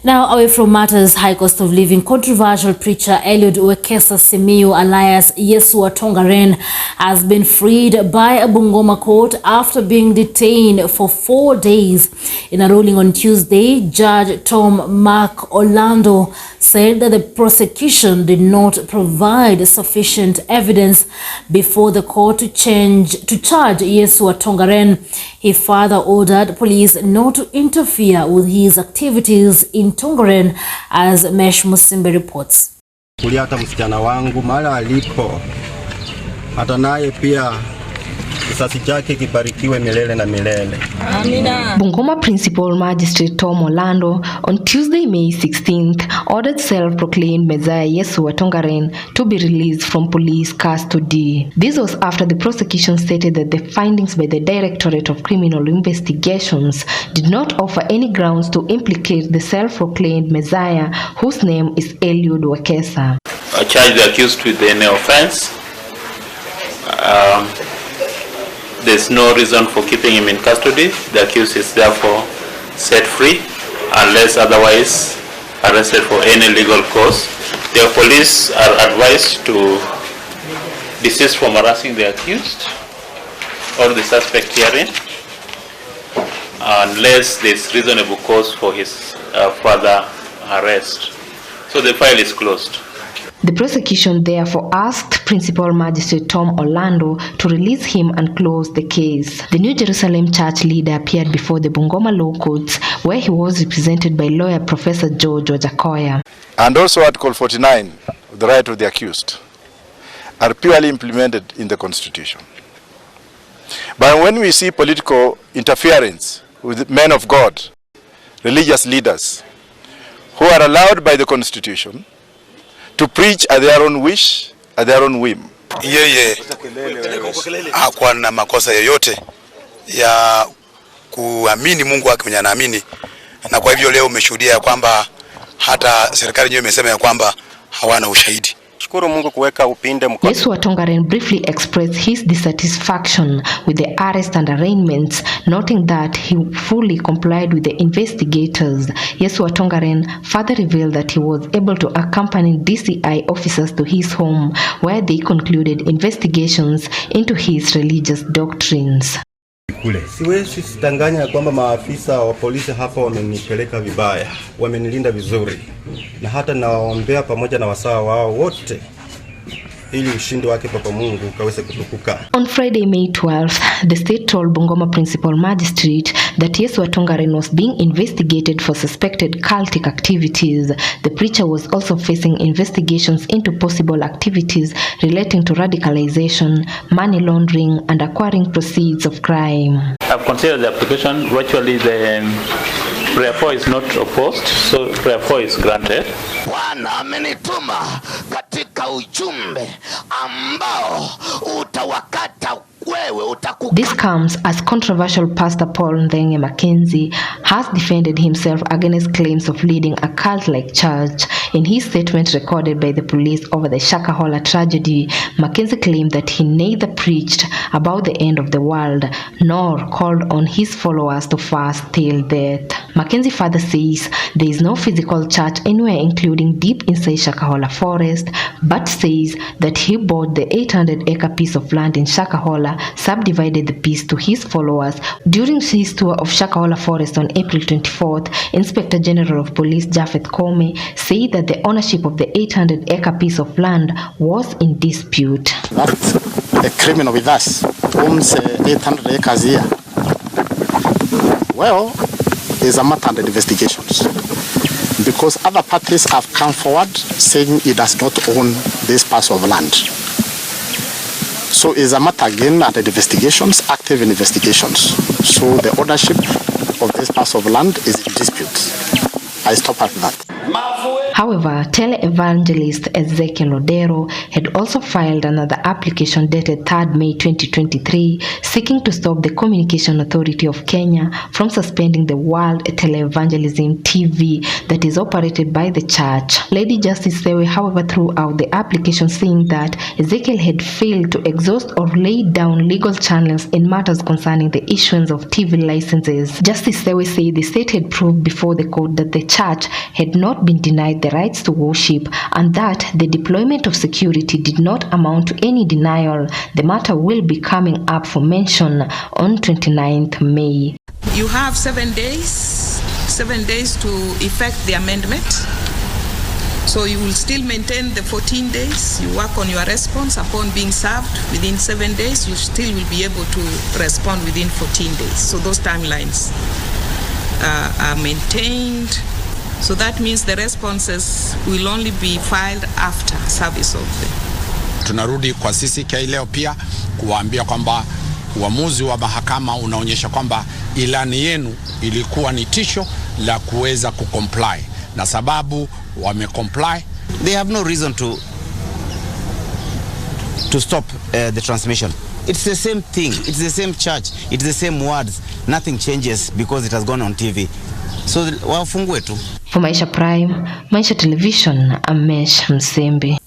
Now, away from matters, high cost of living, controversial preacher Eliud Wekesa Simiyu alias Yesu Tongaren has been freed by a Bungoma court after being detained for 4 days. In a ruling on Tuesday, Judge Tom Mark Orlando said that the prosecution did not provide sufficient evidence before the court to charge Yesu Tongaren. He further ordered police not to interfere with his activities in Tongaren, as Mesh Musimbe reports. Kuliata msichana wangu mara alipo, hata naye pia kisasi chake kibarikiwe milele na milele. Amina. Bungoma Principal Magistrate Tom Orlando on Tuesday, May 16th, ordered self-proclaimed Messiah Yesu Tongaren to be released from police custody. This was after the prosecution stated that the findings by the Directorate of Criminal Investigations did not offer any grounds to implicate the self-proclaimed Messiah, whose name is Eliud Wekesa. I charge the accused with any offense. There's no reason for keeping him in custody. The accused is therefore set free unless otherwise arrested for any legal cause. The police are advised to desist from harassing the accused or the suspect herein unless there's reasonable cause for his further arrest. So the file is closed. The prosecution therefore asked Principal Magistrate Tom Orlando to release him and close the case. The New Jerusalem church leader appeared before the Bungoma Law Courts, where he was represented by lawyer Professor George Wajakoya. And also Article 49, the right of the accused, are purely implemented in the Constitution. But when we see political interference with men of God, religious leaders, who are allowed by the Constitution to preach at their own wish, at their own whim. Yeye hakuwa na makosa yoyote ya kuamini Mungu wake mwenye anaamini, na kwa hivyo leo umeshuhudia kwamba hata serikali yenyewe imesema ya kwamba hawana ushahidi. Yesu Tongaren briefly expressed his dissatisfaction with the arrest and arraignments, noting that he fully complied with the investigators. Yesu Tongaren further revealed that he was able to accompany DCI officers to his home, where they concluded investigations into his religious doctrines. Siwezi sidanganya kwamba maafisa wa polisi hapa wamenipeleka vibaya, wamenilinda vizuri, na hata nawaombea pamoja na wasawa wao wote ili ushindi wake Papa Mungu kaweze kutukuka. On Friday, May 12th, the state told Bungoma Principal Magistrate that Yesu Tongaren was being investigated for suspected cultic activities. The preacher was also facing investigations into possible activities relating to radicalization, money laundering, and acquiring proceeds of crime. I've considered the application. Virtually the prayer 4 is not opposed, so prayer 4 is granted. Bwana amenituma katika ujumbe ambao utawakata wewe utakuka. This comes as controversial Pastor Paul Ndenge Mackenzie has defended himself against claims of leading a cult-like church. In his statement recorded by the police over the Shakahola tragedy, Mackenzie claimed that he neither preached about the end of the world nor called on his followers to fast till death. Mackenzie further says there is no physical church anywhere, including deep inside Shakahola forest, but says that he bought the 800-acre piece of land in Shakahola, subdivided the piece to his followers. During his tour of Shakahola forest on April 24th, Inspector General of Police Japheth Kome said that the ownership of the 800-acre piece of land was in dispute. That's a criminal with us owns 800 acres here. Well, there's a matter under investigations because other parties have come forward saying he does not own this parcel of land. So it's a matter again under investigations, active investigations. So the ownership of this parcel of land is in dispute. I stop at that. However, tele-evangelist Ezekiel Odero had also filed another application dated 3rd May 2023 seeking to stop the Communication Authority of Kenya from suspending the World Televangelism TV that is operated by the church. Lady Justice Sewe, however, threw out the application saying that Ezekiel had failed to exhaust or lay down legal channels in matters concerning the issuance of TV licenses. Justice Sewe said the state had proved before the court that the church had not been denied the rights to worship and that the deployment of security did not amount to any denial. The matter will be coming up for mention on 29th May. You have 7 days to effect the amendment. So you will still maintain the 14 days. You work on your response. Upon being served within 7 days, you still will be able to respond within 14 days. So those timelines are maintained. So that means the responses will only be filed after service of them. Tunarudi kwa CCK leo pia kuwaambia kwamba uamuzi wa mahakama unaonyesha kwamba ilani yenu ilikuwa ni tisho la kuweza kucomply, na sababu wamecomply, they have no reason to stop the transmission. It's the same thing, it's the same church, it's the same words. Nothing changes because it has gone on TV. So wafungue tu. For Maisha Prime, Maisha Television, Amesh Msembi.